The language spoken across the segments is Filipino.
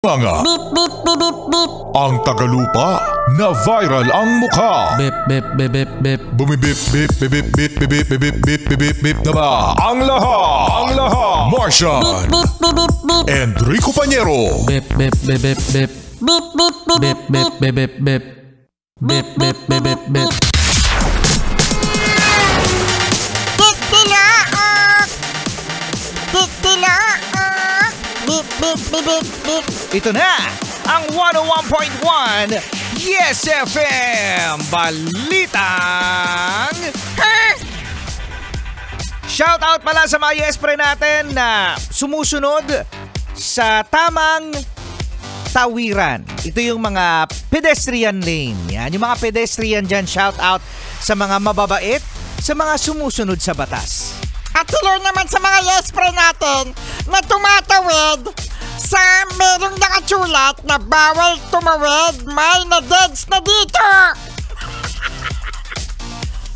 Mga ang Tagalupa na viral ang mukha. Bip bip bip bip bip. Bumibip bip bip bip bip bip bip bip bip bip bip na ba? Ang lahat. Martian. Enrico Pañero. Bip bip bip bip bip. Bip bip bip bip bip bip bip. Bip bip bip bip bip. Ito na ang 101.1 Yes FM Balitang Shout out pala sa mga Yes Pre natin na sumusunod sa tamang tawiran. Ito yung mga pedestrian lane. Yan, yung mga pedestrian dyan, shout out sa mga mababait, sa mga sumusunod sa batas. At hello naman sa mga Yes Pre natin na tumatawid sa merong nakasulat na bawal tumawid, may na-deads na dito.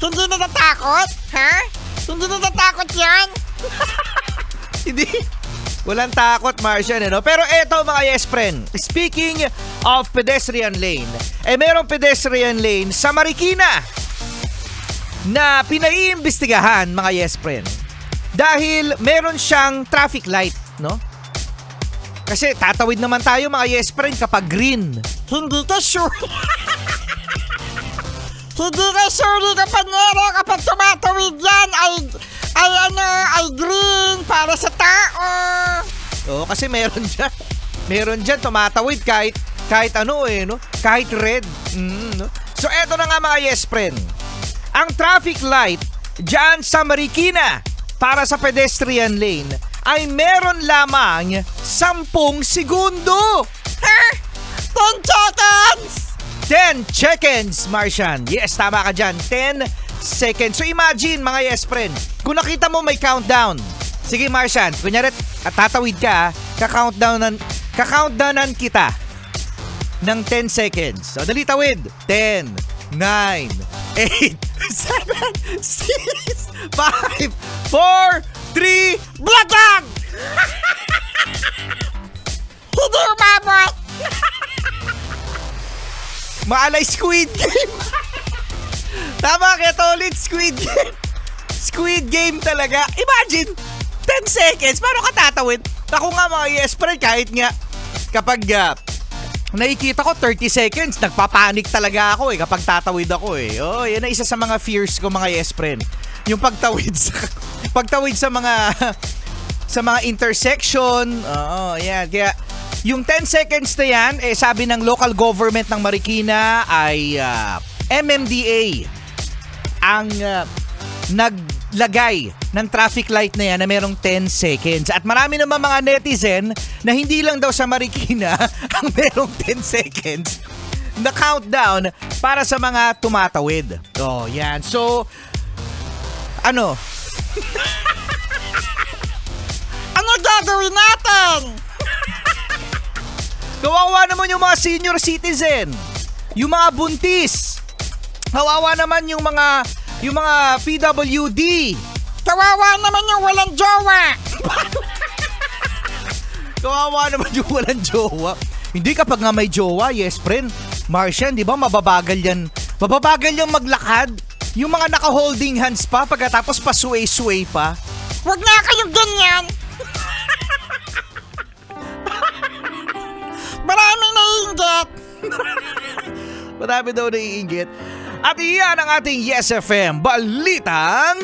Hindi na natakot? Ha? Hindi na natakot yan? Hindi. Walang takot, Martian, no? Pero eto mga yes friend, speaking of pedestrian lane, merong pedestrian lane sa Marikina na pinaiimbestigahan, mga yes friend, dahil meron siyang traffic light, no? Kasi tatawid naman tayo mga yes friend kapag green. Hindi ka sure. Hindi ka sure kapag nero kapag tumatawid yan ay green para sa tao. Oo, kasi meron dyan. Meron dyan tumatawid kahit ano no? Kahit red. No? So eto na nga mga yes friend. Ang traffic light dyan sa Marikina para sa pedestrian lane ay meron lamang 10 segundo. Ha? 10 seconds! 10 seconds, Martian. Yes, tama ka dyan. 10 seconds. So imagine, mga yes friend, kung nakita mo may countdown. Sige, Martian, kunyari tatawid ka, kakountdownan kita ng 10 seconds. So, dali tawid. 10, 9, 8, 7, 6, 5, 4, 3, Blagag! Hindi umabot! maalay Squid Game. Tama kaya to ulit, Squid Game. Squid Game talaga. Imagine, 10 seconds, paano ka tatawid? Ako nga mga yes friend, kahit nga kapag nakikita ko 30 seconds, nagpapanik talaga ako kapag tatawid ako Oh, yan na isa sa mga fears ko mga yes friend. Yung pagtawid sa mga intersection. Oo, yan. Kaya yung 10 seconds na yan, sabi ng local government ng Marikina ay MMDA ang naglagay ng traffic light na yan na merong 10 seconds. At marami naman mga netizen na hindi lang daw sa Marikina ang merong 10 seconds na countdown para sa mga tumatawid. Oh, yan. So, ano? Ano gagawin natin? Kawawa naman yung mga senior citizen. Yung mga buntis. Kawawa naman yung mga PWD. Kawawa naman yung walang jowa. Kawawa naman yung walang jowa. Hindi kapag nga may jowa, yes friend. Martian, di ba mababagal yan? Mababagal yung maglakad. Yung mga naka-holding hands pa pagkatapos pa-sway-sway pa. Huwag na kayong ganyan. Maraming naiinggit. Marami daw naiinggit. At iyan ang ating Yes FM Balitang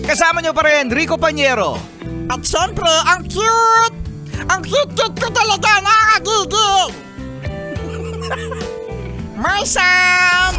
Kasama nyo pa rin, Rico Pañero. At syempre, ang cute! Ang cute ko talaga, nakakagigil! Martian!